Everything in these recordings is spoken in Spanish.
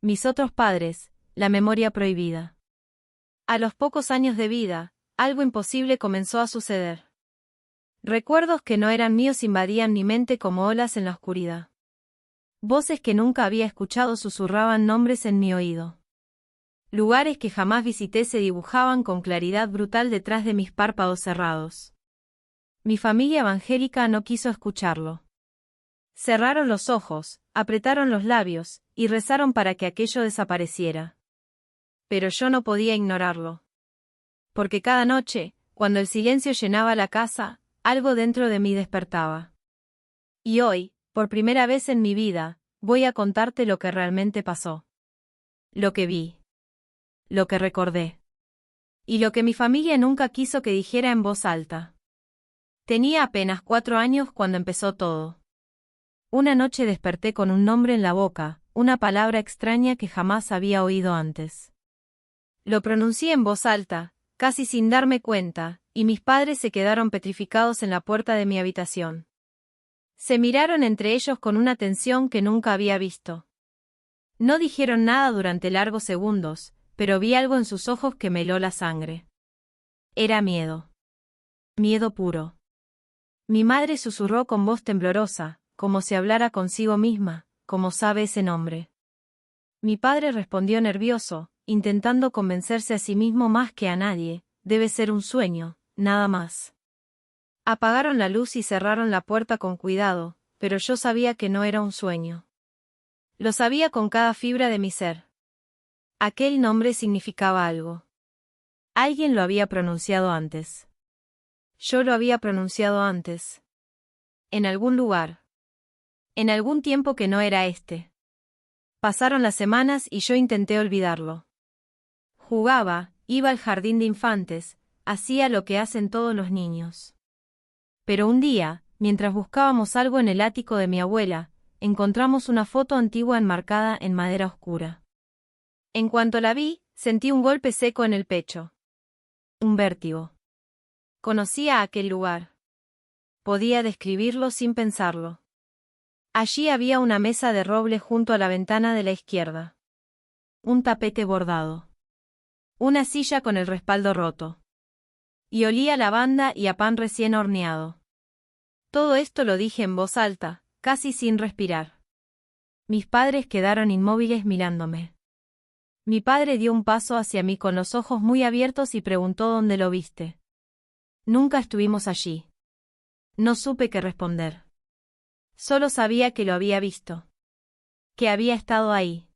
Mis otros padres, la memoria prohibida. A los pocos años de vida, algo imposible comenzó a suceder. Recuerdos que no eran míos invadían mi mente como olas en la oscuridad. Voces que nunca había escuchado susurraban nombres en mi oído. Lugares que jamás visité se dibujaban con claridad brutal detrás de mis párpados cerrados. Mi familia evangélica no quiso escucharlo. Cerraron los ojos, apretaron los labios, y rezaron para que aquello desapareciera. Pero yo no podía ignorarlo. Porque cada noche, cuando el silencio llenaba la casa, algo dentro de mí despertaba. Y hoy, por primera vez en mi vida, voy a contarte lo que realmente pasó. Lo que vi. Lo que recordé. Y lo que mi familia nunca quiso que dijera en voz alta. Tenía apenas 4 años cuando empezó todo. Una noche desperté con un nombre en la boca, una palabra extraña que jamás había oído antes. Lo pronuncié en voz alta, casi sin darme cuenta, y mis padres se quedaron petrificados en la puerta de mi habitación. Se miraron entre ellos con una tensión que nunca había visto. No dijeron nada durante largos segundos, pero vi algo en sus ojos que me heló la sangre. Era miedo. Miedo puro. Mi madre susurró con voz temblorosa, como si hablara consigo misma, ¿cómo sabe ese nombre? Mi padre respondió nervioso, intentando convencerse a sí mismo más que a nadie, debe ser un sueño, nada más. Apagaron la luz y cerraron la puerta con cuidado, pero yo sabía que no era un sueño. Lo sabía con cada fibra de mi ser. Aquel nombre significaba algo. Alguien lo había pronunciado antes. Yo lo había pronunciado antes. En algún lugar. En algún tiempo que no era este. Pasaron las semanas y yo intenté olvidarlo. Jugaba, iba al jardín de infantes, hacía lo que hacen todos los niños. Pero un día, mientras buscábamos algo en el ático de mi abuela, encontramos una foto antigua enmarcada en madera oscura. En cuanto la vi, sentí un golpe seco en el pecho. Un vértigo. Conocía aquel lugar. Podía describirlo sin pensarlo. Allí había una mesa de roble junto a la ventana de la izquierda. Un tapete bordado. Una silla con el respaldo roto. Y olía a lavanda y a pan recién horneado. Todo esto lo dije en voz alta, casi sin respirar. Mis padres quedaron inmóviles mirándome. Mi padre dio un paso hacia mí con los ojos muy abiertos y preguntó dónde lo viste. Nunca estuvimos allí. No supe qué responder. Solo sabía que lo había visto. Que había estado ahí.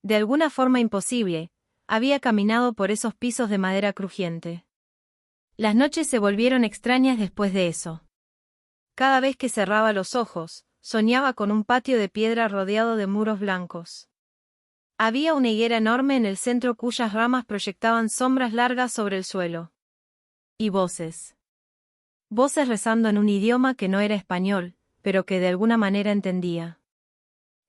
De alguna forma imposible, había caminado por esos pisos de madera crujiente. Las noches se volvieron extrañas después de eso. Cada vez que cerraba los ojos, soñaba con un patio de piedra rodeado de muros blancos. Había una higuera enorme en el centro cuyas ramas proyectaban sombras largas sobre el suelo. Y voces. Voces rezando en un idioma que no era español, pero que de alguna manera entendía.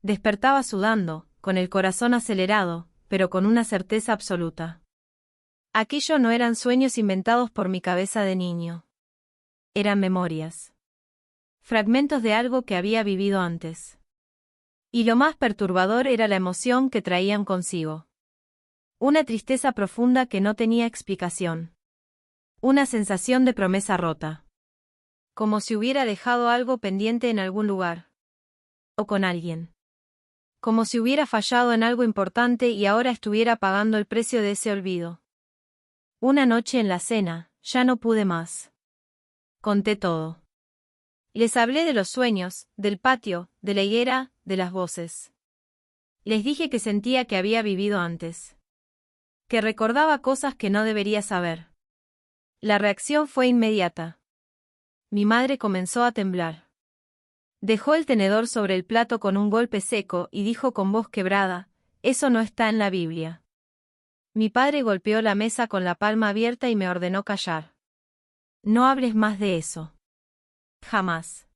Despertaba sudando, con el corazón acelerado, pero con una certeza absoluta. Aquello no eran sueños inventados por mi cabeza de niño. Eran memorias. Fragmentos de algo que había vivido antes. Y lo más perturbador era la emoción que traían consigo. Una tristeza profunda que no tenía explicación. Una sensación de promesa rota. Como si hubiera dejado algo pendiente en algún lugar. O con alguien. Como si hubiera fallado en algo importante y ahora estuviera pagando el precio de ese olvido. Una noche en la cena, ya no pude más. Conté todo. Les hablé de los sueños, del patio, de la higuera, de las voces. Les dije que sentía que había vivido antes. Que recordaba cosas que no debería saber. La reacción fue inmediata. Mi madre comenzó a temblar. Dejó el tenedor sobre el plato con un golpe seco y dijo con voz quebrada, «Eso no está en la Biblia». Mi padre golpeó la mesa con la palma abierta y me ordenó callar. «No hables más de eso. Jamás».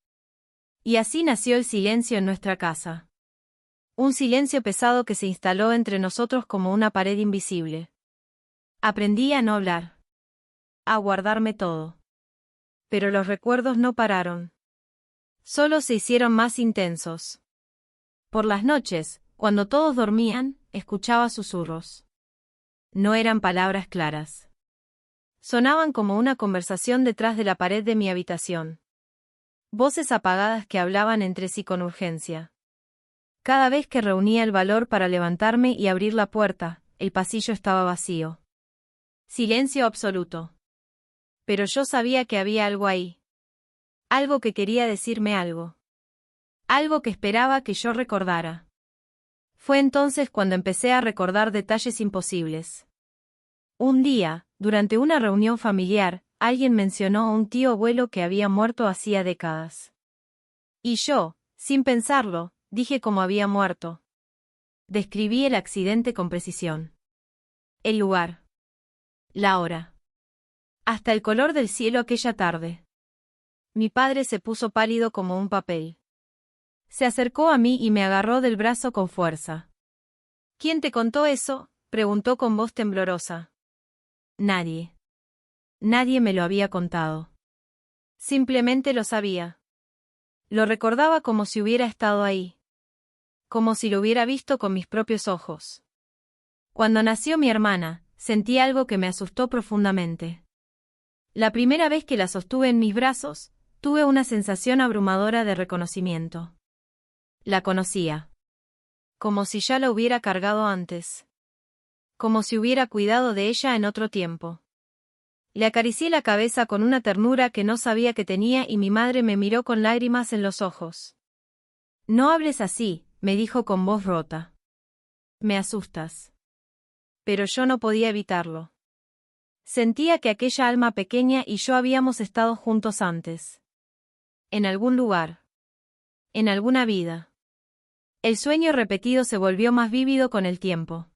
Y así nació el silencio en nuestra casa. Un silencio pesado que se instaló entre nosotros como una pared invisible. Aprendí a no hablar. A guardarme todo. Pero los recuerdos no pararon. Solo se hicieron más intensos. Por las noches, Cuando todos dormían, escuchaba susurros. No eran palabras claras. Sonaban como una conversación detrás de la pared de mi habitación. Voces apagadas que hablaban entre sí con urgencia. Cada vez que reunía el valor para levantarme y abrir la puerta, el pasillo estaba vacío. Silencio absoluto. Pero yo sabía que había algo ahí. Algo que quería decirme algo. Algo que esperaba que yo recordara. Fue entonces cuando empecé a recordar detalles imposibles. Un día, durante una reunión familiar, alguien mencionó a un tío abuelo que había muerto hacía décadas. Y yo, sin pensarlo, dije cómo había muerto. Describí el accidente con precisión. El lugar. La hora. Hasta el color del cielo aquella tarde. Mi padre se puso pálido como un papel. Se acercó a mí y me agarró del brazo con fuerza. ¿Quién te contó eso?, preguntó con voz temblorosa. Nadie. Nadie me lo había contado. Simplemente lo sabía. Lo recordaba como si hubiera estado ahí. Como si lo hubiera visto con mis propios ojos. Cuando nació mi hermana, sentí algo que me asustó profundamente. La primera vez que la sostuve en mis brazos, tuve una sensación abrumadora de reconocimiento. La conocía. Como si ya la hubiera cargado antes. Como si hubiera cuidado de ella en otro tiempo. Le acaricié la cabeza con una ternura que no sabía que tenía y mi madre me miró con lágrimas en los ojos. No hables así, me dijo con voz rota. Me asustas. Pero yo no podía evitarlo. Sentía que aquella alma pequeña y yo habíamos estado juntos antes. En algún lugar. En alguna vida. El sueño repetido se volvió más vívido con el tiempo.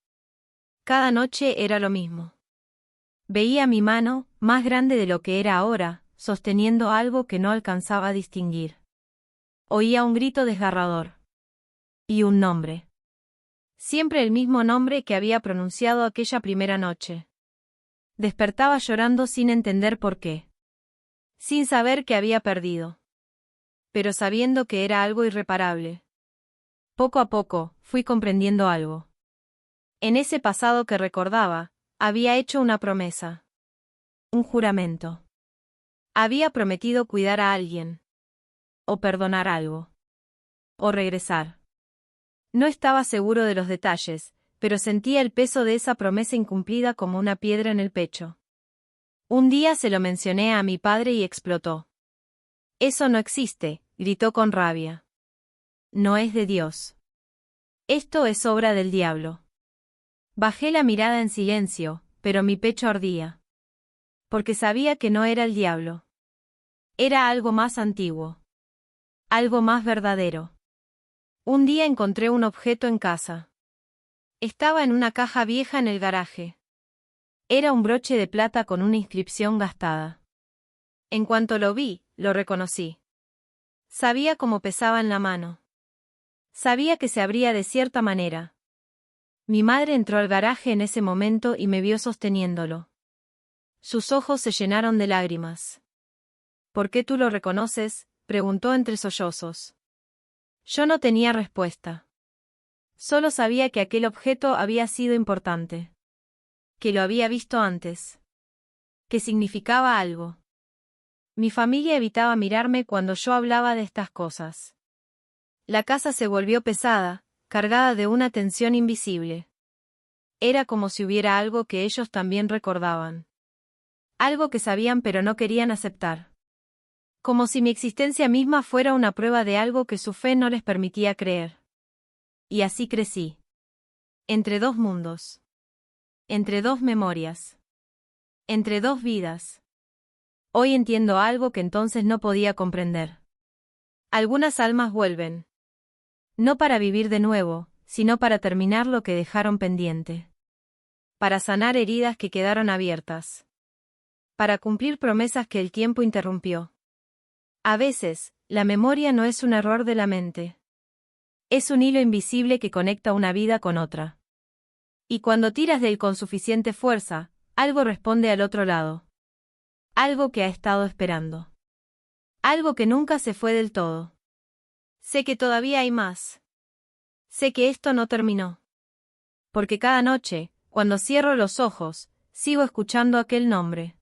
Cada noche era lo mismo. Veía mi mano, más grande de lo que era ahora, sosteniendo algo que no alcanzaba a distinguir. Oía un grito desgarrador. Y un nombre. Siempre el mismo nombre que había pronunciado aquella primera noche. Despertaba llorando sin entender por qué. Sin saber que había perdido. Pero sabiendo que era algo irreparable. Poco a poco, fui comprendiendo algo. En ese pasado que recordaba, había hecho una promesa. Un juramento. Había prometido cuidar a alguien. O perdonar algo. O regresar. No estaba seguro de los detalles, pero sentía el peso de esa promesa incumplida como una piedra en el pecho. Un día se lo mencioné a mi padre y explotó. Eso no existe, gritó con rabia. No es de Dios. Esto es obra del diablo. Bajé la mirada en silencio, pero mi pecho ardía. Porque sabía que no era el diablo. Era algo más antiguo. Algo más verdadero. Un día encontré un objeto en casa. Estaba en una caja vieja en el garaje. Era un broche de plata con una inscripción gastada. En cuanto lo vi, lo reconocí. Sabía cómo pesaba en la mano. Sabía que se abría de cierta manera. Mi madre entró al garaje en ese momento y me vio sosteniéndolo. Sus ojos se llenaron de lágrimas. ¿Por qué tú lo reconoces?, preguntó entre sollozos. Yo no tenía respuesta. Solo sabía que aquel objeto había sido importante. Que lo había visto antes. Que significaba algo. Mi familia evitaba mirarme cuando yo hablaba de estas cosas. La casa se volvió pesada, cargada de una tensión invisible. Era como si hubiera algo que ellos también recordaban. Algo que sabían pero no querían aceptar. Como si mi existencia misma fuera una prueba de algo que su fe no les permitía creer. Y así crecí. Entre dos mundos. Entre dos memorias. Entre dos vidas. Hoy entiendo algo que entonces no podía comprender. Algunas almas vuelven. No para vivir de nuevo, sino para terminar lo que dejaron pendiente. Para sanar heridas que quedaron abiertas. Para cumplir promesas que el tiempo interrumpió. A veces, la memoria no es un error de la mente. Es un hilo invisible que conecta una vida con otra. Y cuando tiras de él con suficiente fuerza, algo responde al otro lado. Algo que ha estado esperando. Algo que nunca se fue del todo. Sé que todavía hay más. Sé que esto no terminó. Porque cada noche, cuando cierro los ojos, sigo escuchando aquel nombre.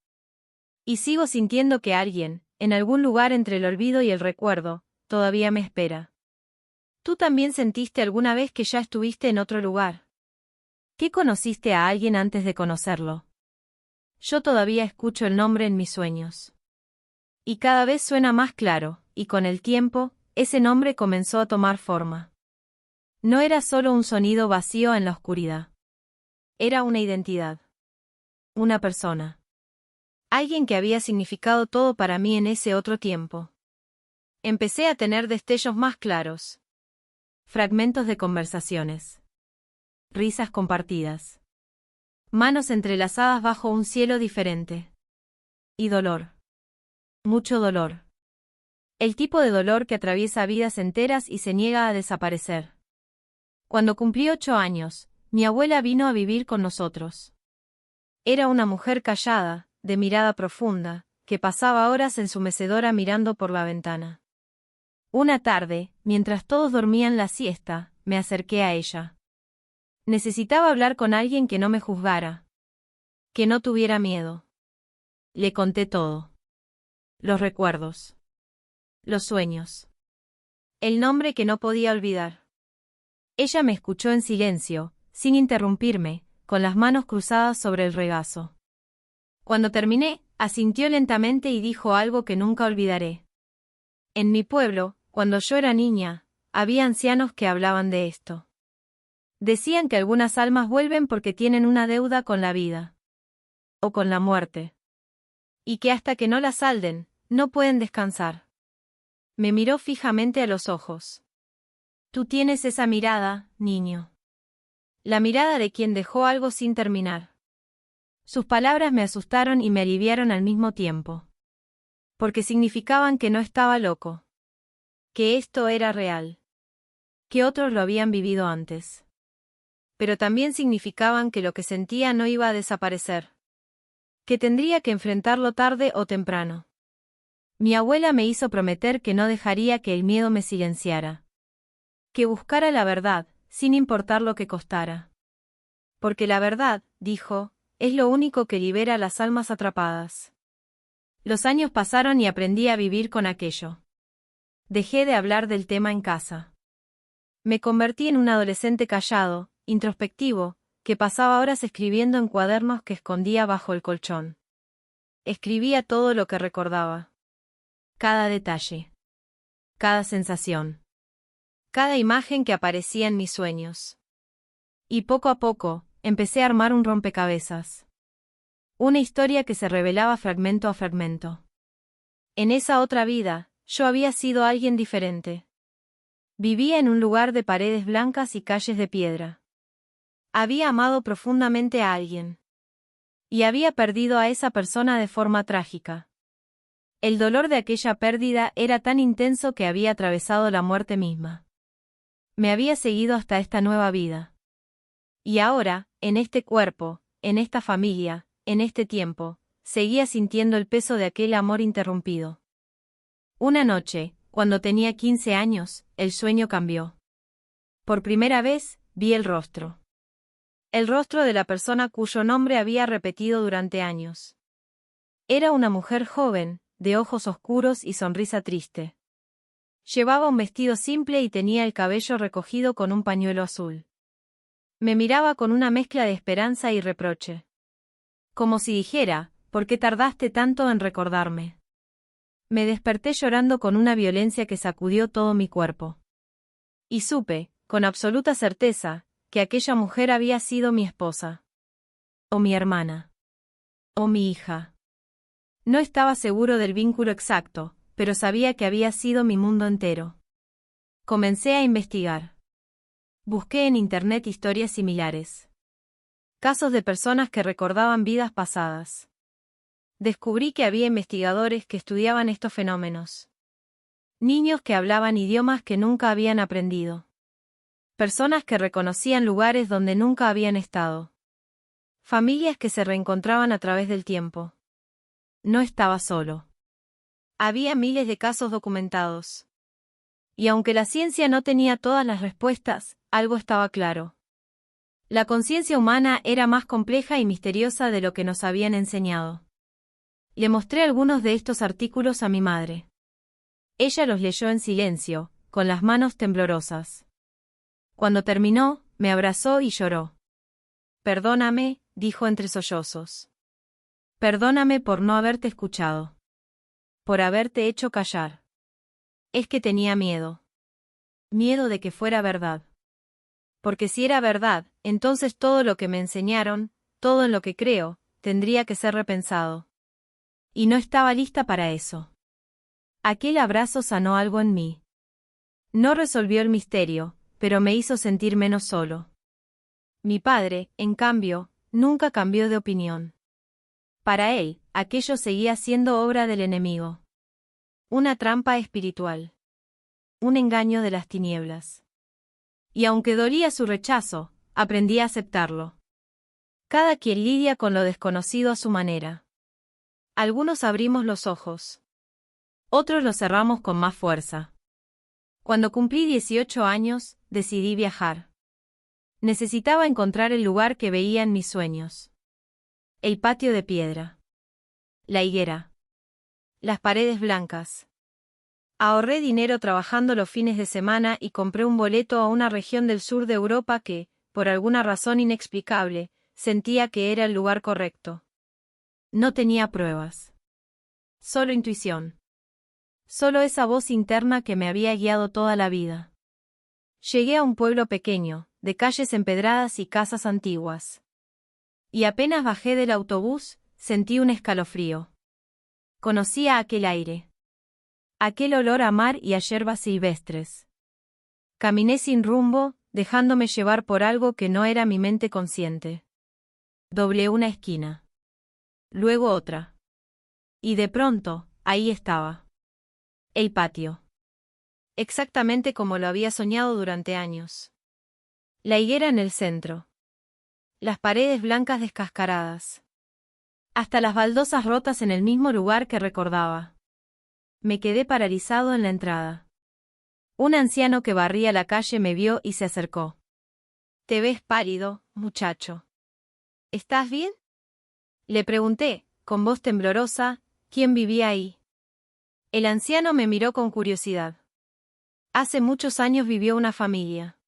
Y sigo sintiendo que alguien, en algún lugar entre el olvido y el recuerdo, todavía me espera. ¿Tú también sentiste alguna vez que ya estuviste en otro lugar? ¿Que conociste a alguien antes de conocerlo? Yo todavía escucho el nombre en mis sueños. Y cada vez suena más claro, y con el tiempo, ese nombre comenzó a tomar forma. No era solo un sonido vacío en la oscuridad. Era una identidad. Una persona. Alguien que había significado todo para mí en ese otro tiempo. Empecé a tener destellos más claros. Fragmentos de conversaciones. Risas compartidas. Manos entrelazadas bajo un cielo diferente. Y dolor. Mucho dolor. El tipo de dolor que atraviesa vidas enteras y se niega a desaparecer. Cuando cumplí 8 años, mi abuela vino a vivir con nosotros. Era una mujer callada, de mirada profunda, que pasaba horas en su mecedora mirando por la ventana. Una tarde, mientras todos dormían la siesta, me acerqué a ella. Necesitaba hablar con alguien que no me juzgara. Que no tuviera miedo. Le conté todo. Los recuerdos. Los sueños. El nombre que no podía olvidar. Ella me escuchó en silencio, sin interrumpirme, con las manos cruzadas sobre el regazo. Cuando terminé, asintió lentamente y dijo algo que nunca olvidaré. En mi pueblo, cuando yo era niña, había ancianos que hablaban de esto. Decían que algunas almas vuelven porque tienen una deuda con la vida. O con la muerte. Y que hasta que no la salden, no pueden descansar. Me miró fijamente a los ojos. Tú tienes esa mirada, niño. La mirada de quien dejó algo sin terminar. Sus palabras me asustaron y me aliviaron al mismo tiempo. Porque significaban que no estaba loco. Que esto era real. Que otros lo habían vivido antes. Pero también significaban que lo que sentía no iba a desaparecer. Que tendría que enfrentarlo tarde o temprano. Mi abuela me hizo prometer que no dejaría que el miedo me silenciara. Que buscara la verdad, sin importar lo que costara. Porque la verdad, dijo, es lo único que libera a las almas atrapadas. Los años pasaron y aprendí a vivir con aquello. Dejé de hablar del tema en casa. Me convertí en un adolescente callado, introspectivo, que pasaba horas escribiendo en cuadernos que escondía bajo el colchón. Escribía todo lo que recordaba. Cada detalle. Cada sensación. Cada imagen que aparecía en mis sueños. Y poco a poco, empecé a armar un rompecabezas. Una historia que se revelaba fragmento a fragmento. En esa otra vida, yo había sido alguien diferente. Vivía en un lugar de paredes blancas y calles de piedra. Había amado profundamente a alguien. Y había perdido a esa persona de forma trágica. El dolor de aquella pérdida era tan intenso que había atravesado la muerte misma. Me había seguido hasta esta nueva vida. Y ahora, en este cuerpo, en esta familia, en este tiempo, seguía sintiendo el peso de aquel amor interrumpido. Una noche, cuando tenía 15 años, el sueño cambió. Por primera vez, vi el rostro. El rostro de la persona cuyo nombre había repetido durante años. Era una mujer joven, de ojos oscuros y sonrisa triste. Llevaba un vestido simple y tenía el cabello recogido con un pañuelo azul. Me miraba con una mezcla de esperanza y reproche. Como si dijera, ¿por qué tardaste tanto en recordarme? Me desperté llorando con una violencia que sacudió todo mi cuerpo. Y supe, con absoluta certeza, que aquella mujer había sido mi esposa. O mi hermana. O mi hija. No estaba seguro del vínculo exacto, pero sabía que había sido mi mundo entero. Comencé a investigar. Busqué en internet historias similares. Casos de personas que recordaban vidas pasadas. Descubrí que había investigadores que estudiaban estos fenómenos. Niños que hablaban idiomas que nunca habían aprendido. Personas que reconocían lugares donde nunca habían estado. Familias que se reencontraban a través del tiempo. No estaba solo. Había miles de casos documentados. Y aunque la ciencia no tenía todas las respuestas, algo estaba claro. La conciencia humana era más compleja y misteriosa de lo que nos habían enseñado. Le mostré algunos de estos artículos a mi madre. Ella los leyó en silencio, con las manos temblorosas. Cuando terminó, me abrazó y lloró. Perdóname, dijo entre sollozos. Perdóname por no haberte escuchado. Por haberte hecho callar. Es que tenía miedo. Miedo de que fuera verdad. Porque si era verdad, entonces todo lo que me enseñaron, todo en lo que creo, tendría que ser repensado. Y no estaba lista para eso. Aquel abrazo sanó algo en mí. No resolvió el misterio, pero me hizo sentir menos solo. Mi padre, en cambio, nunca cambió de opinión. Para él, aquello seguía siendo obra del enemigo. Una trampa espiritual. Un engaño de las tinieblas. Y aunque dolía su rechazo, aprendí a aceptarlo. Cada quien lidia con lo desconocido a su manera. Algunos abrimos los ojos. Otros los cerramos con más fuerza. Cuando cumplí 18 años, decidí viajar. Necesitaba encontrar el lugar que veía en mis sueños. El patio de piedra. La higuera. Las paredes blancas. Ahorré dinero trabajando los fines de semana y compré un boleto a una región del sur de Europa que, por alguna razón inexplicable, sentía que era el lugar correcto. No tenía pruebas. Solo intuición. Solo esa voz interna que me había guiado toda la vida. Llegué a un pueblo pequeño, de calles empedradas y casas antiguas. Y apenas bajé del autobús, sentí un escalofrío. Conocía aquel aire. Aquel olor a mar y a yerbas silvestres. Caminé sin rumbo, dejándome llevar por algo que no era mi mente consciente. Doblé una esquina. Luego otra. Y de pronto, ahí estaba. El patio. Exactamente como lo había soñado durante años. La higuera en el centro. Las paredes blancas descascaradas. Hasta las baldosas rotas en el mismo lugar que recordaba. Me quedé paralizado en la entrada. Un anciano que barría la calle me vio y se acercó. «Te ves pálido, muchacho. ¿Estás bien?», le pregunté, con voz temblorosa, ¿quién vivía ahí? El anciano me miró con curiosidad. Hace muchos años vivió una familia.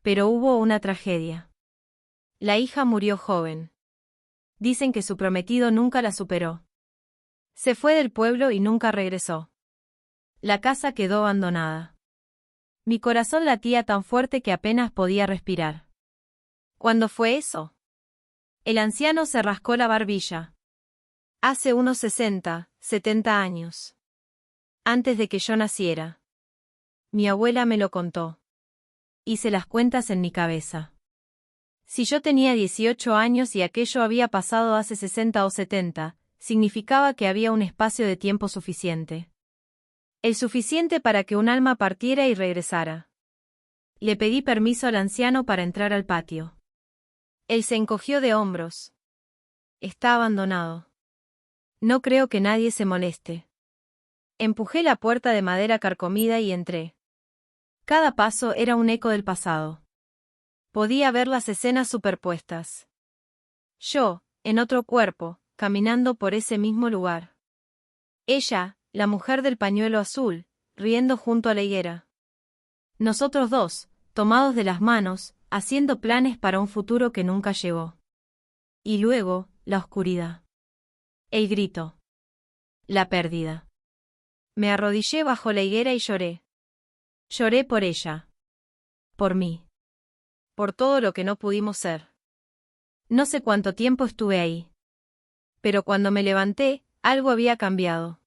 Pero hubo una tragedia. La hija murió joven. Dicen que su prometido nunca la superó. Se fue del pueblo y nunca regresó. La casa quedó abandonada. Mi corazón latía tan fuerte que apenas podía respirar. ¿Cuándo fue eso? El anciano se rascó la barbilla. Hace unos 60, 70 años. Antes de que yo naciera. Mi abuela me lo contó. Hice las cuentas en mi cabeza. Si yo tenía 18 años y aquello había pasado hace 60 o 70, significaba que había un espacio de tiempo suficiente. El suficiente para que un alma partiera y regresara. Le pedí permiso al anciano para entrar al patio. Él se encogió de hombros. Está abandonado. No creo que nadie se moleste. Empujé la puerta de madera carcomida y entré. Cada paso era un eco del pasado. Podía ver las escenas superpuestas. Yo, en otro cuerpo, caminando por ese mismo lugar. Ella, la mujer del pañuelo azul, riendo junto a la higuera. Nosotros dos, tomados de las manos, haciendo planes para un futuro que nunca llegó. Y luego, la oscuridad. El grito. La pérdida. Me arrodillé bajo la higuera y lloré. Lloré por ella. Por mí. Por todo lo que no pudimos ser. No sé cuánto tiempo estuve ahí. Pero cuando me levanté, algo había cambiado.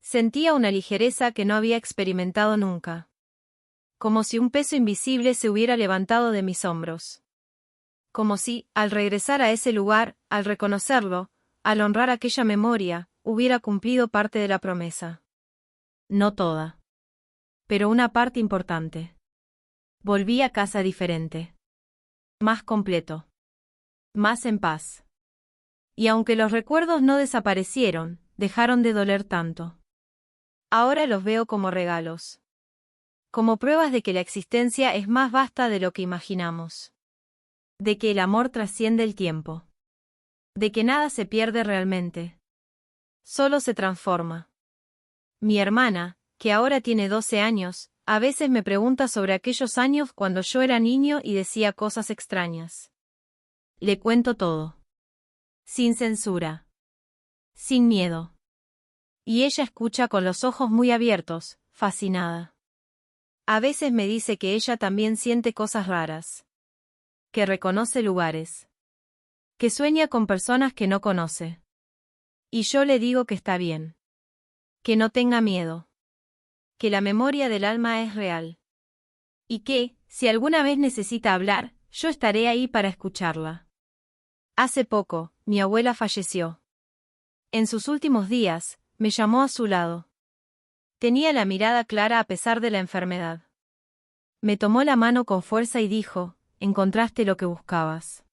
Sentía una ligereza que no había experimentado nunca. Como si un peso invisible se hubiera levantado de mis hombros. Como si, al regresar a ese lugar, al reconocerlo, al honrar aquella memoria, hubiera cumplido parte de la promesa. No toda. Pero una parte importante. Volví a casa diferente. Más completo. Más en paz. Y aunque los recuerdos no desaparecieron, dejaron de doler tanto. Ahora los veo como regalos. como pruebas de que la existencia es más vasta de lo que imaginamos. De que el amor trasciende el tiempo. De que nada se pierde realmente. Solo se transforma. Mi hermana, que ahora tiene 12 años, a veces me pregunta sobre aquellos años cuando yo era niño y decía cosas extrañas. Le cuento todo. Sin censura. Sin miedo. Y ella escucha con los ojos muy abiertos, fascinada. A veces me dice que ella también siente cosas raras. Que reconoce lugares. Que sueña con personas que no conoce. Y yo le digo que está bien. Que no tenga miedo. Que la memoria del alma es real. Y que, si alguna vez necesita hablar, yo estaré ahí para escucharla. Hace poco, mi abuela falleció. En sus últimos días, me llamó a su lado. Tenía la mirada clara a pesar de la enfermedad. Me tomó la mano con fuerza y dijo, encontraste lo que buscabas.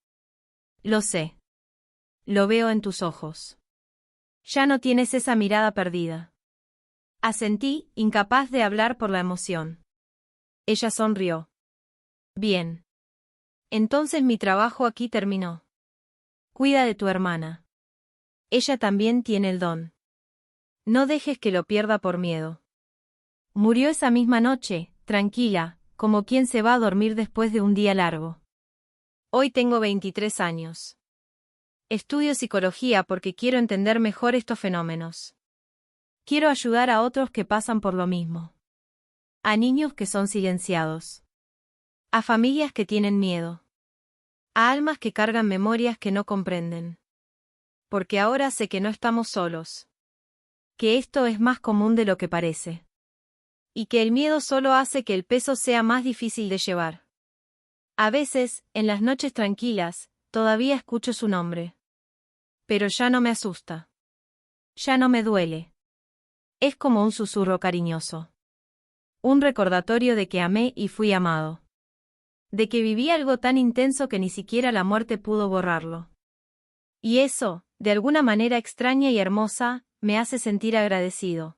Lo sé. Lo veo en tus ojos. Ya no tienes esa mirada perdida. Asentí, incapaz de hablar por la emoción. Ella sonrió. Bien. Entonces mi trabajo aquí terminó. Cuida de tu hermana. Ella también tiene el don. No dejes que lo pierda por miedo. Murió esa misma noche, tranquila, como quien se va a dormir después de un día largo. Hoy tengo 23 años. Estudio psicología porque quiero entender mejor estos fenómenos. Quiero ayudar a otros que pasan por lo mismo. A niños que son silenciados. A familias que tienen miedo. A almas que cargan memorias que no comprenden. Porque ahora sé que no estamos solos. Que esto es más común de lo que parece. Y que el miedo solo hace que el peso sea más difícil de llevar. A veces, en las noches tranquilas, todavía escucho su nombre. Pero ya no me asusta. Ya no me duele. Es como un susurro cariñoso. Un recordatorio de que amé y fui amado. De que viví algo tan intenso que ni siquiera la muerte pudo borrarlo. Y eso, de alguna manera extraña y hermosa, me hace sentir agradecido.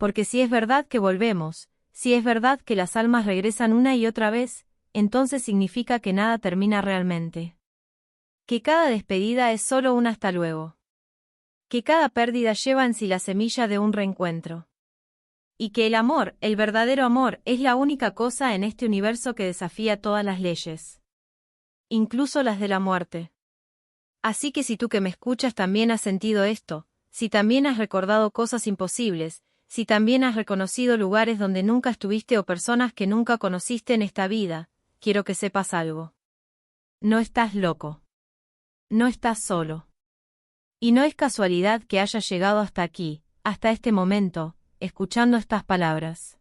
Porque si es verdad que volvemos, si es verdad que las almas regresan una y otra vez, entonces significa que nada termina realmente. Que cada despedida es solo un hasta luego. Que cada pérdida lleva en sí la semilla de un reencuentro. Y que el amor, el verdadero amor, es la única cosa en este universo que desafía todas las leyes. Incluso las de la muerte. Así que si tú que me escuchas también has sentido esto, si también has recordado cosas imposibles, si también has reconocido lugares donde nunca estuviste o personas que nunca conociste en esta vida, quiero que sepas algo. No estás loco. No estás solo. Y no es casualidad que hayas llegado hasta aquí, hasta este momento, escuchando estas palabras.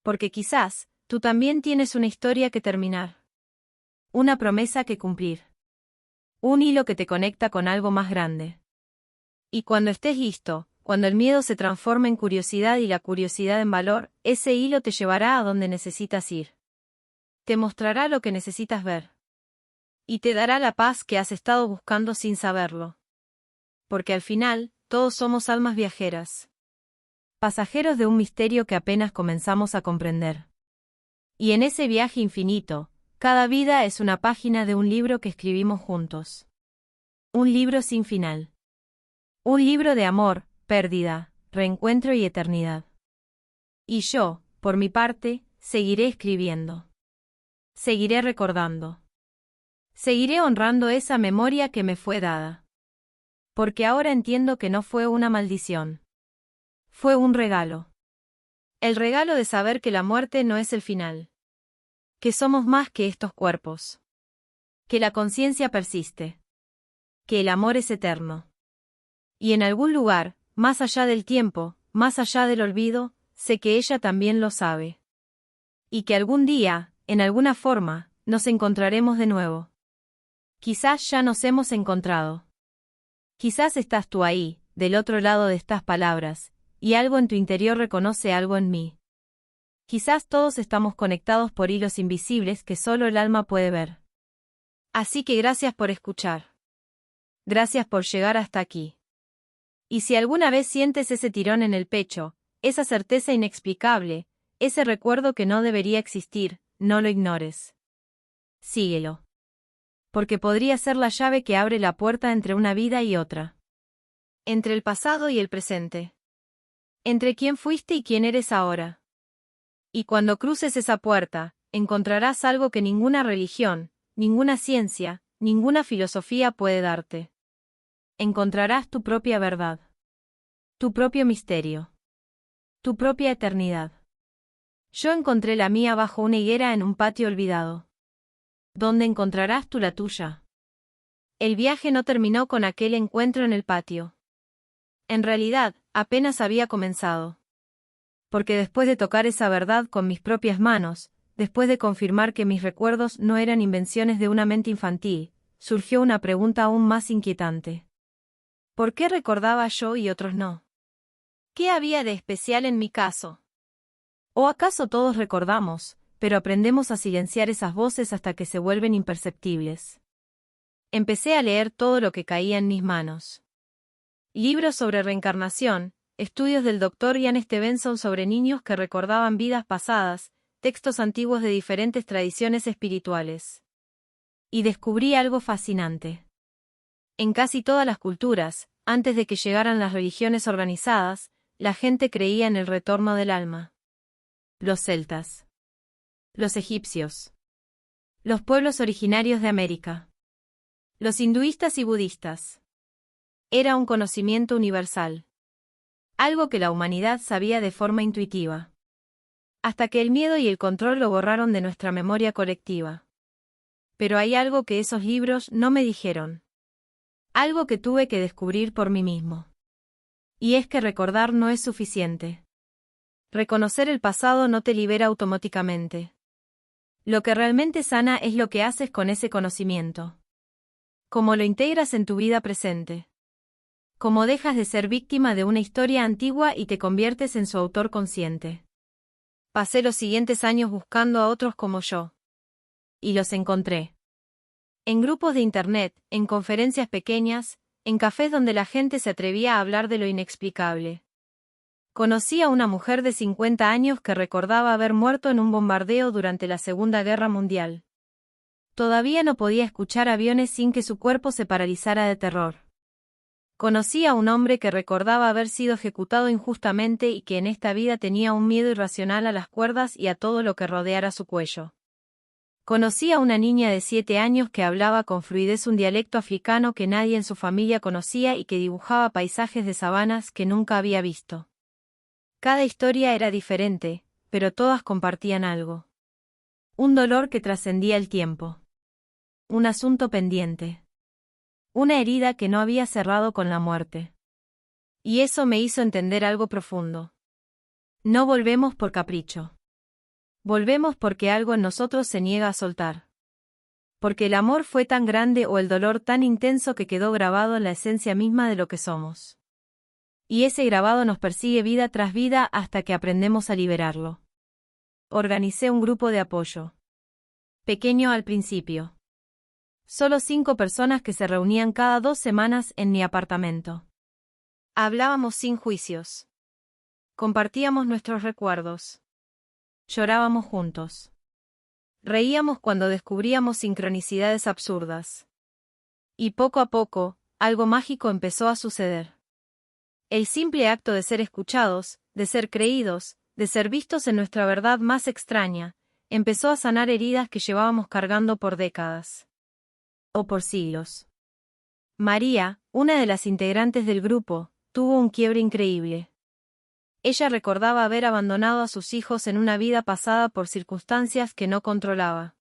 Porque quizás, tú también tienes una historia que terminar. Una promesa que cumplir. Un hilo que te conecta con algo más grande. Y cuando estés listo, cuando el miedo se transforme en curiosidad y la curiosidad en valor, ese hilo te llevará a donde necesitas ir. Te mostrará lo que necesitas ver. Y te dará la paz que has estado buscando sin saberlo. Porque al final, todos somos almas viajeras. Pasajeros de un misterio que apenas comenzamos a comprender. Y en ese viaje infinito, cada vida es una página de un libro que escribimos juntos. Un libro sin final. Un libro de amor, pérdida, reencuentro y eternidad. Y yo, por mi parte, seguiré escribiendo. Seguiré recordando. Seguiré honrando esa memoria que me fue dada. Porque ahora entiendo que no fue una maldición. Fue un regalo. El regalo de saber que la muerte no es el final. Que somos más que estos cuerpos. Que la conciencia persiste. Que el amor es eterno. Y en algún lugar, más allá del tiempo, más allá del olvido, sé que ella también lo sabe. Y que algún día, en alguna forma, nos encontraremos de nuevo. Quizás ya nos hemos encontrado. Quizás estás tú ahí, del otro lado de estas palabras, y algo en tu interior reconoce algo en mí. Quizás todos estamos conectados por hilos invisibles que solo el alma puede ver. Así que gracias por escuchar. Gracias por llegar hasta aquí. Y si alguna vez sientes ese tirón en el pecho, esa certeza inexplicable, ese recuerdo que no debería existir, no lo ignores. Síguelo. Porque podría ser la llave que abre la puerta entre una vida y otra. Entre el pasado y el presente. Entre quién fuiste y quién eres ahora. Y cuando cruces esa puerta, encontrarás algo que ninguna religión, ninguna ciencia, ninguna filosofía puede darte. Encontrarás tu propia verdad. Tu propio misterio. Tu propia eternidad. Yo encontré la mía bajo una higuera en un patio olvidado. ¿Dónde encontrarás tú la tuya? El viaje no terminó con aquel encuentro en el patio. En realidad, apenas había comenzado. Porque después de tocar esa verdad con mis propias manos, después de confirmar que mis recuerdos no eran invenciones de una mente infantil, surgió una pregunta aún más inquietante. ¿Por qué recordaba yo y otros no? ¿Qué había de especial en mi caso? ¿O acaso todos recordamos, pero aprendemos a silenciar esas voces hasta que se vuelven imperceptibles? Empecé a leer todo lo que caía en mis manos. Libros sobre reencarnación, estudios del Dr. Ian Stevenson sobre niños que recordaban vidas pasadas, textos antiguos de diferentes tradiciones espirituales. Y descubrí algo fascinante. En casi todas las culturas, antes de que llegaran las religiones organizadas, la gente creía en el retorno del alma. Los celtas. Los egipcios. Los pueblos originarios de América. Los hinduistas y budistas. Era un conocimiento universal. Algo que la humanidad sabía de forma intuitiva. Hasta que el miedo y el control lo borraron de nuestra memoria colectiva. Pero hay algo que esos libros no me dijeron. Algo que tuve que descubrir por mí mismo. Y es que recordar no es suficiente. Reconocer el pasado no te libera automáticamente. Lo que realmente sana es lo que haces con ese conocimiento. Cómo lo integras en tu vida presente. Cómo dejas de ser víctima de una historia antigua y te conviertes en su autor consciente. Pasé los siguientes años buscando a otros como yo. Y los encontré. En grupos de internet, en conferencias pequeñas, en cafés donde la gente se atrevía a hablar de lo inexplicable. Conocí a una mujer de 50 años que recordaba haber muerto en un bombardeo durante la Segunda Guerra Mundial. Todavía no podía escuchar aviones sin que su cuerpo se paralizara de terror. Conocí a un hombre que recordaba haber sido ejecutado injustamente y que en esta vida tenía un miedo irracional a las cuerdas y a todo lo que rodeara su cuello. Conocí a una niña de 7 años que hablaba con fluidez un dialecto africano que nadie en su familia conocía y que dibujaba paisajes de sabanas que nunca había visto. Cada historia era diferente, pero todas compartían algo. Un dolor que trascendía el tiempo. Un asunto pendiente. Una herida que no había cerrado con la muerte. Y eso me hizo entender algo profundo. No volvemos por capricho. Volvemos porque algo en nosotros se niega a soltar. Porque el amor fue tan grande o el dolor tan intenso que quedó grabado en la esencia misma de lo que somos. Y ese grabado nos persigue vida tras vida hasta que aprendemos a liberarlo. Organicé un grupo de apoyo. Pequeño al principio. Solo 5 personas que se reunían cada 2 semanas en mi apartamento. Hablábamos sin juicios. Compartíamos nuestros recuerdos. Llorábamos juntos. Reíamos cuando descubríamos sincronicidades absurdas. Y poco a poco, algo mágico empezó a suceder. El simple acto de ser escuchados, de ser creídos, de ser vistos en nuestra verdad más extraña, empezó a sanar heridas que llevábamos cargando por décadas. O por siglos. María, una de las integrantes del grupo, tuvo un quiebre increíble. Ella recordaba haber abandonado a sus hijos en una vida pasada por circunstancias que no controlaba.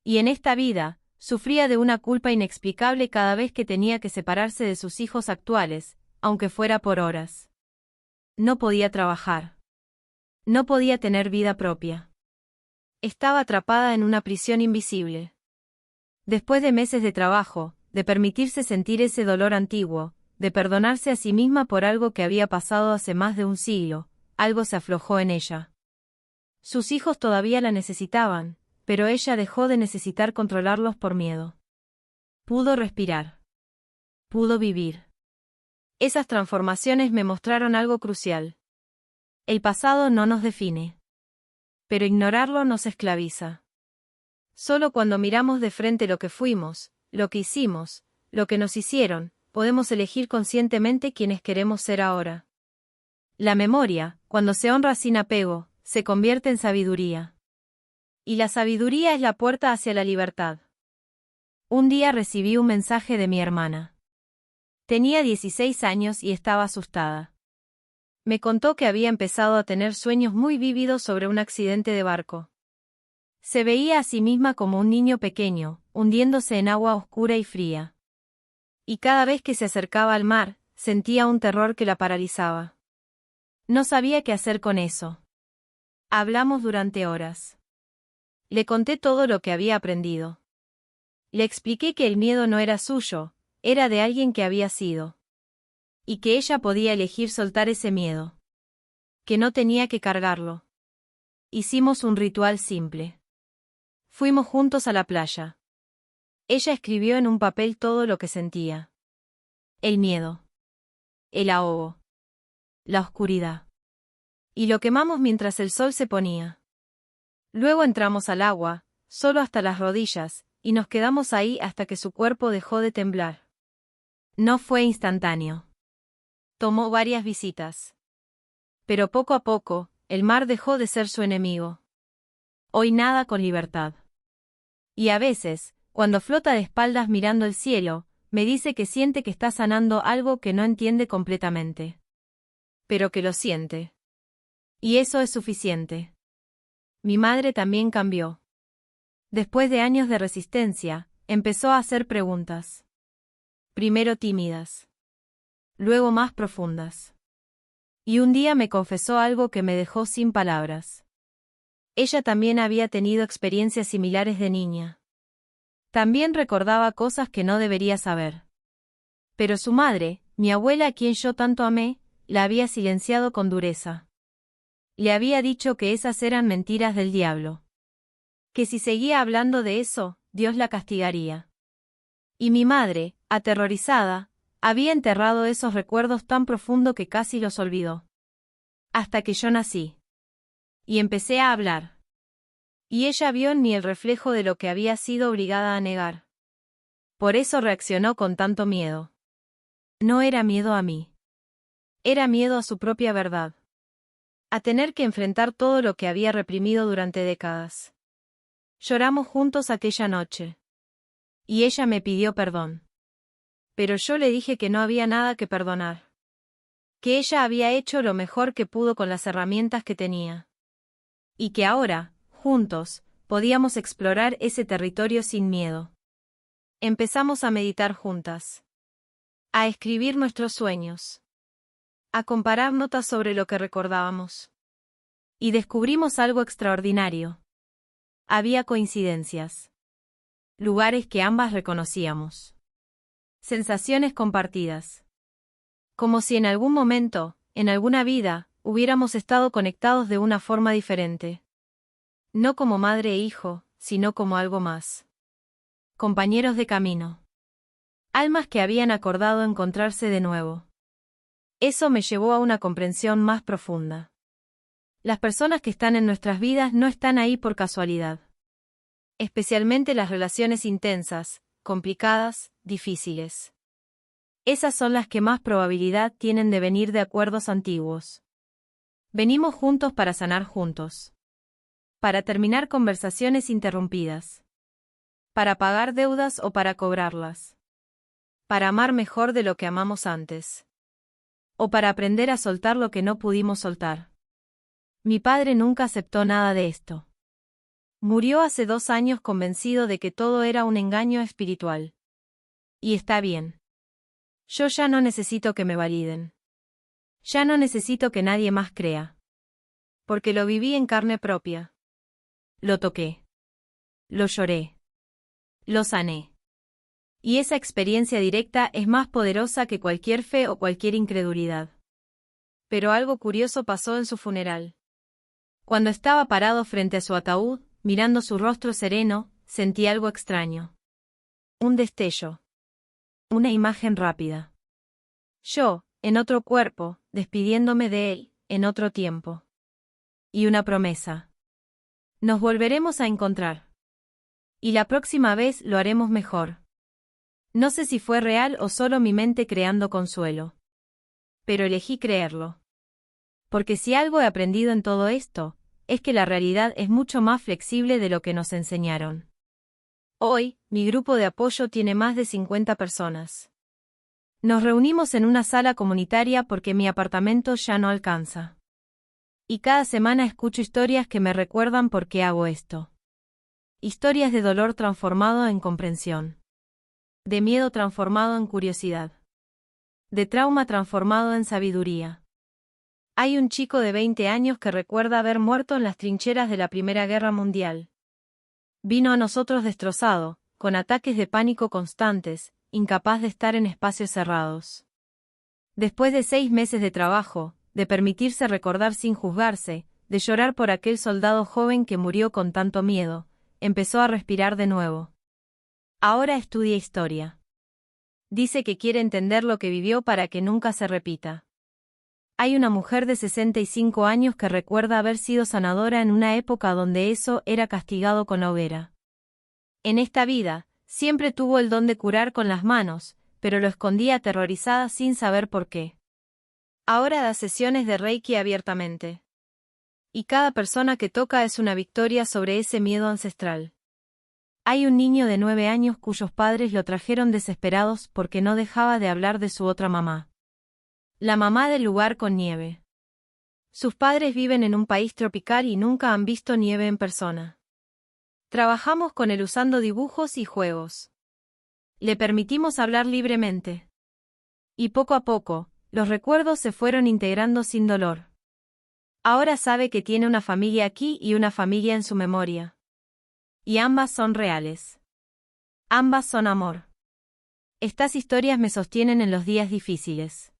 Y en esta vida, sufría de una culpa inexplicable cada vez que tenía que separarse de sus hijos actuales, aunque fuera por horas. No podía trabajar. No podía tener vida propia. Estaba atrapada en una prisión invisible. Después de meses de trabajo, de permitirse sentir ese dolor antiguo, de perdonarse a sí misma por algo que había pasado hace más de un siglo, algo se aflojó en ella. Sus hijos todavía la necesitaban, pero ella dejó de necesitar controlarlos por miedo. Pudo respirar. Pudo vivir. Esas transformaciones me mostraron algo crucial. El pasado no nos define. pero ignorarlo nos esclaviza. Solo cuando miramos de frente lo que fuimos, lo que hicimos, lo que nos hicieron, podemos elegir conscientemente quiénes queremos ser ahora. La memoria, cuando se honra sin apego, se convierte en sabiduría. Y la sabiduría es la puerta hacia la libertad. Un día recibí un mensaje de mi hermana. Tenía 16 años y estaba asustada. Me contó que había empezado a tener sueños muy vívidos sobre un accidente de barco. Se veía a sí misma como un niño pequeño, hundiéndose en agua oscura y fría. Y cada vez que se acercaba al mar, sentía un terror que la paralizaba. No sabía qué hacer con eso. Hablamos durante horas. Le conté todo lo que había aprendido. Le expliqué que el miedo no era suyo, era de alguien que había sido. Y que ella podía elegir soltar ese miedo. Que no tenía que cargarlo. Hicimos un ritual simple. Fuimos juntos a la playa. Ella escribió en un papel todo lo que sentía. El miedo. El ahogo. La oscuridad. Y lo quemamos mientras el sol se ponía. Luego entramos al agua, solo hasta las rodillas, y nos quedamos ahí hasta que su cuerpo dejó de temblar. No fue instantáneo. Tomó varias visitas. Pero poco a poco, el mar dejó de ser su enemigo. Hoy nada con libertad. Y a veces, cuando flota de espaldas mirando el cielo, me dice que siente que está sanando algo que no entiende completamente. Pero que lo siente. Y eso es suficiente. Mi madre también cambió. Después de años de resistencia, empezó a hacer preguntas. Primero tímidas. Luego más profundas. Y un día me confesó algo que me dejó sin palabras. Ella también había tenido experiencias similares de niña. También recordaba cosas que no debería saber. Pero su madre, mi abuela a quien yo tanto amé, la había silenciado con dureza. Le había dicho que esas eran mentiras del diablo. Que si seguía hablando de eso, Dios la castigaría. Y mi madre, aterrorizada, había enterrado esos recuerdos tan profundo que casi los olvidó. Hasta que yo nací. Y empecé a hablar. Y ella vio en mí el reflejo de lo que había sido obligada a negar. Por eso reaccionó con tanto miedo. No era miedo a mí. Era miedo a su propia verdad. A tener que enfrentar todo lo que había reprimido durante décadas. Lloramos juntos aquella noche. Y ella me pidió perdón. Pero yo le dije que no había nada que perdonar. Que ella había hecho lo mejor que pudo con las herramientas que tenía. Y que ahora, juntos, podíamos explorar ese territorio sin miedo. Empezamos a meditar juntas. A escribir nuestros sueños. A comparar notas sobre lo que recordábamos. Y descubrimos algo extraordinario. Había coincidencias. Lugares que ambas reconocíamos. Sensaciones compartidas. Como si en algún momento, en alguna vida, hubiéramos estado conectados de una forma diferente. No como madre e hijo, sino como algo más. Compañeros de camino. Almas que habían acordado encontrarse de nuevo. Eso me llevó a una comprensión más profunda. Las personas que están en nuestras vidas no están ahí por casualidad. Especialmente las relaciones intensas, complicadas, difíciles. Esas son las que más probabilidad tienen de venir de acuerdos antiguos. Venimos juntos para sanar juntos. Para terminar conversaciones interrumpidas. Para pagar deudas o para cobrarlas. Para amar mejor de lo que amamos antes. O para aprender a soltar lo que no pudimos soltar. Mi padre nunca aceptó nada de esto. Murió hace 2 años convencido de que todo era un engaño espiritual. Y está bien. Yo ya no necesito que me validen. Ya no necesito que nadie más crea. Porque lo viví en carne propia. Lo toqué. Lo lloré. Lo sané. Y esa experiencia directa es más poderosa que cualquier fe o cualquier incredulidad. Pero algo curioso pasó en su funeral. Cuando estaba parado frente a su ataúd, mirando su rostro sereno, sentí algo extraño. Un destello. Una imagen rápida. Yo, en otro cuerpo, despidiéndome de él, en otro tiempo. Y una promesa. Nos volveremos a encontrar. Y la próxima vez lo haremos mejor. No sé si fue real o solo mi mente creando consuelo. Pero elegí creerlo. Porque si algo he aprendido en todo esto, es que la realidad es mucho más flexible de lo que nos enseñaron. Hoy, mi grupo de apoyo tiene más de 50 personas. Nos reunimos en una sala comunitaria porque mi apartamento ya no alcanza. Y cada semana escucho historias que me recuerdan por qué hago esto. Historias de dolor transformado en comprensión. De miedo transformado en curiosidad. De trauma transformado en sabiduría. Hay un chico de 20 años que recuerda haber muerto en las trincheras de la Primera Guerra Mundial. Vino a nosotros destrozado, con ataques de pánico constantes, incapaz de estar en espacios cerrados. Después de 6 meses de trabajo, de permitirse recordar sin juzgarse, de llorar por aquel soldado joven que murió con tanto miedo, empezó a respirar de nuevo. Ahora estudia historia. Dice que quiere entender lo que vivió para que nunca se repita. Hay una mujer de 65 años que recuerda haber sido sanadora en una época donde eso era castigado con la hoguera. En esta vida, siempre tuvo el don de curar con las manos, pero lo escondía aterrorizada sin saber por qué. Ahora da sesiones de Reiki abiertamente. Y cada persona que toca es una victoria sobre ese miedo ancestral. Hay un niño de 9 años cuyos padres lo trajeron desesperados porque no dejaba de hablar de su otra mamá. La mamá del lugar con nieve. Sus padres viven en un país tropical y nunca han visto nieve en persona. Trabajamos con él usando dibujos y juegos. Le permitimos hablar libremente. Y poco a poco, los recuerdos se fueron integrando sin dolor. Ahora sabe que tiene una familia aquí y una familia en su memoria. Y ambas son reales. Ambas son amor. Estas historias me sostienen en los días difíciles.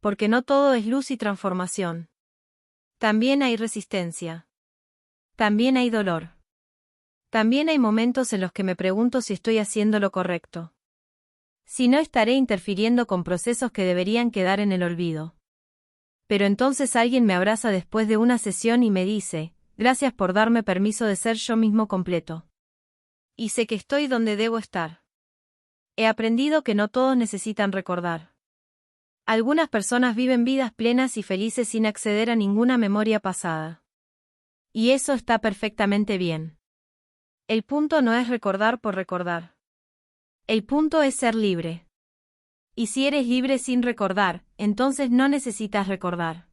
Porque no todo es luz y transformación. También hay resistencia. También hay dolor. También hay momentos en los que me pregunto si estoy haciendo lo correcto. Si no estaré interfiriendo con procesos que deberían quedar en el olvido. Pero entonces alguien me abraza después de una sesión y me dice, gracias por darme permiso de ser yo mismo completo. Y sé que estoy donde debo estar. He aprendido que no todos necesitan recordar. Algunas personas viven vidas plenas y felices sin acceder a ninguna memoria pasada. Y eso está perfectamente bien. El punto no es recordar por recordar. El punto es ser libre. Y si eres libre sin recordar, entonces no necesitas recordar.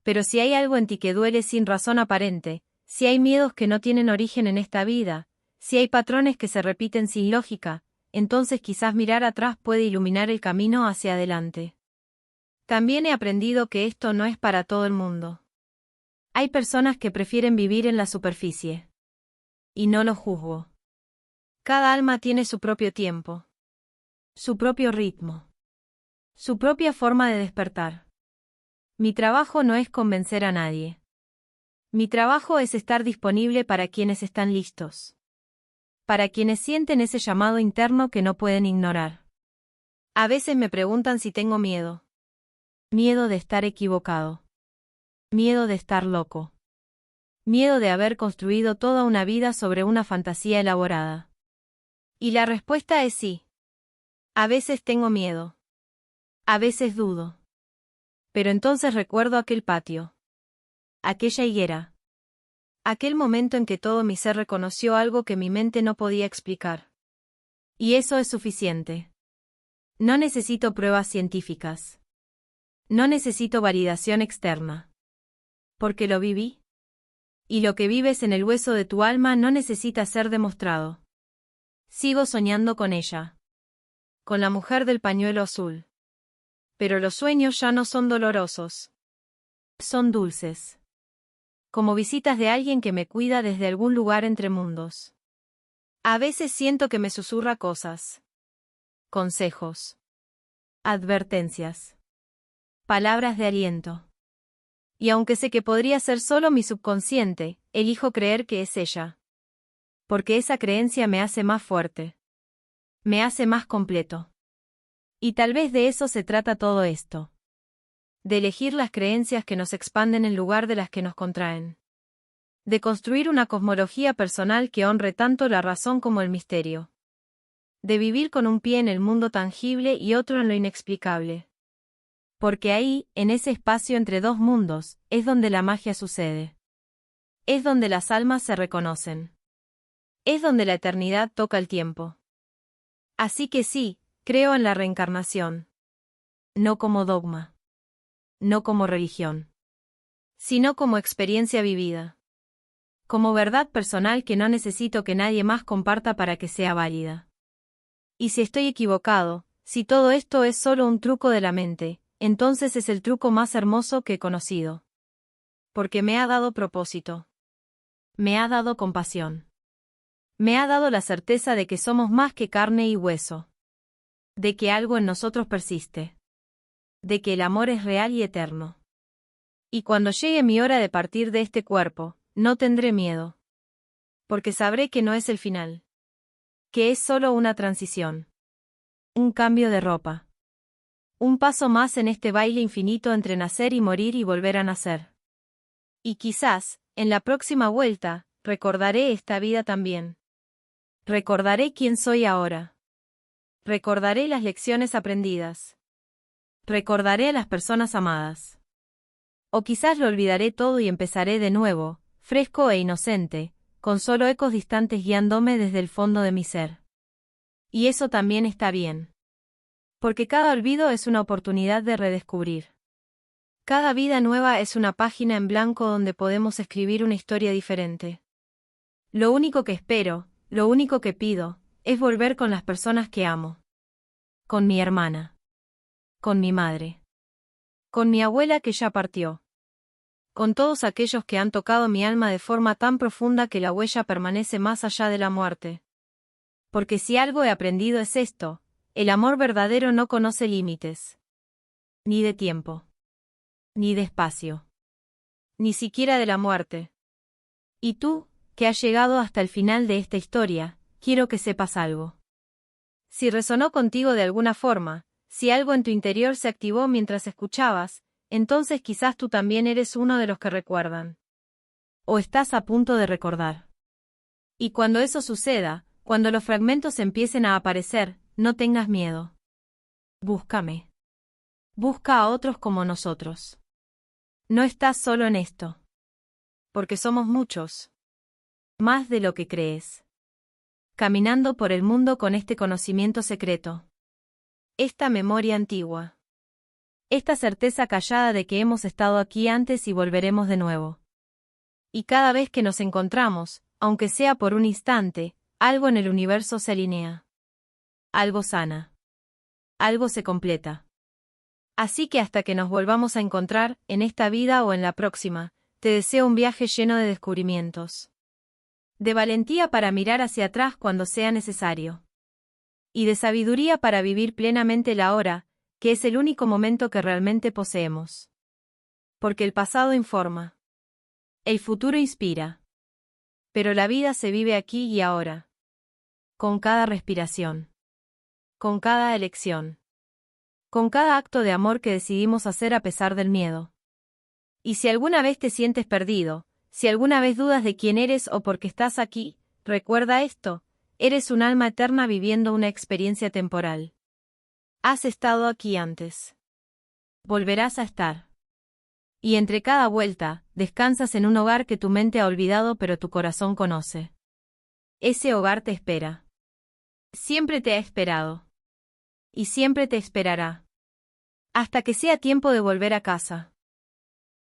Pero si hay algo en ti que duele sin razón aparente, si hay miedos que no tienen origen en esta vida, si hay patrones que se repiten sin lógica, entonces quizás mirar atrás puede iluminar el camino hacia adelante. También he aprendido que esto no es para todo el mundo. Hay personas que prefieren vivir en la superficie. Y no lo juzgo. Cada alma tiene su propio tiempo. Su propio ritmo. Su propia forma de despertar. Mi trabajo no es convencer a nadie. Mi trabajo es estar disponible para quienes están listos. Para quienes sienten ese llamado interno que no pueden ignorar. A veces me preguntan si tengo miedo. Miedo de estar equivocado. Miedo de estar loco. Miedo de haber construido toda una vida sobre una fantasía elaborada. Y la respuesta es sí. A veces tengo miedo. A veces dudo. Pero entonces recuerdo aquel patio. Aquella higuera. Aquel momento en que todo mi ser reconoció algo que mi mente no podía explicar. Y eso es suficiente. No necesito pruebas científicas. No necesito validación externa. Porque lo viví. Y lo que vives en el hueso de tu alma no necesita ser demostrado. Sigo soñando con ella. Con la mujer del pañuelo azul. Pero los sueños ya no son dolorosos. Son dulces. Como visitas de alguien que me cuida desde algún lugar entre mundos. A veces siento que me susurra cosas. Consejos. Advertencias. Palabras de aliento. Y aunque sé que podría ser solo mi subconsciente, elijo creer que es ella. Porque esa creencia me hace más fuerte. Me hace más completo. Y tal vez de eso se trata todo esto. De elegir las creencias que nos expanden en lugar de las que nos contraen. De construir una cosmología personal que honre tanto la razón como el misterio. De vivir con un pie en el mundo tangible y otro en lo inexplicable. Porque ahí, en ese espacio entre dos mundos, es donde la magia sucede. Es donde las almas se reconocen. Es donde la eternidad toca el tiempo. Así que sí, creo en la reencarnación. No como dogma. No como religión. Sino como experiencia vivida. Como verdad personal que no necesito que nadie más comparta para que sea válida. Y si estoy equivocado, si todo esto es solo un truco de la mente, entonces es el truco más hermoso que he conocido. Porque me ha dado propósito. Me ha dado compasión. Me ha dado la certeza de que somos más que carne y hueso. De que algo en nosotros persiste. De que el amor es real y eterno. Y cuando llegue mi hora de partir de este cuerpo, no tendré miedo. Porque sabré que no es el final. Que es solo una transición. Un cambio de ropa. Un paso más en este baile infinito entre nacer y morir y volver a nacer. Y quizás, en la próxima vuelta, recordaré esta vida también. Recordaré quién soy ahora. Recordaré las lecciones aprendidas. Recordaré a las personas amadas. O quizás lo olvidaré todo y empezaré de nuevo, fresco e inocente, con solo ecos distantes guiándome desde el fondo de mi ser. Y eso también está bien. Porque cada olvido es una oportunidad de redescubrir. Cada vida nueva es una página en blanco donde podemos escribir una historia diferente. Lo único que espero, lo único que pido, es volver con las personas que amo. Con mi hermana. Con mi madre. Con mi abuela que ya partió. Con todos aquellos que han tocado mi alma de forma tan profunda que la huella permanece más allá de la muerte. Porque si algo he aprendido es esto, el amor verdadero no conoce límites. Ni de tiempo. Ni de espacio. Ni siquiera de la muerte. Y tú, que has llegado hasta el final de esta historia, quiero que sepas algo. Si resonó contigo de alguna forma, si algo en tu interior se activó mientras escuchabas, entonces quizás tú también eres uno de los que recuerdan. O estás a punto de recordar. Y cuando eso suceda, cuando los fragmentos empiecen a aparecer, no tengas miedo. Búscame. Busca a otros como nosotros. No estás solo en esto. Porque somos muchos. Más de lo que crees. Caminando por el mundo con este conocimiento secreto. Esta memoria antigua. Esta certeza callada de que hemos estado aquí antes y volveremos de nuevo. Y cada vez que nos encontramos, aunque sea por un instante, algo en el universo se alinea. Algo sana. Algo se completa. Así que hasta que nos volvamos a encontrar, en esta vida o en la próxima, te deseo un viaje lleno de descubrimientos. De valentía para mirar hacia atrás cuando sea necesario. Y de sabiduría para vivir plenamente la hora, que es el único momento que realmente poseemos. Porque el pasado informa. El futuro inspira. Pero la vida se vive aquí y ahora. Con cada respiración. Con cada elección. Con cada acto de amor que decidimos hacer a pesar del miedo. Y si alguna vez te sientes perdido, si alguna vez dudas de quién eres o por qué estás aquí, recuerda esto, eres un alma eterna viviendo una experiencia temporal. Has estado aquí antes. Volverás a estar. Y entre cada vuelta, descansas en un hogar que tu mente ha olvidado pero tu corazón conoce. Ese hogar te espera. Siempre te ha esperado. Y siempre te esperará. Hasta que sea tiempo de volver a casa.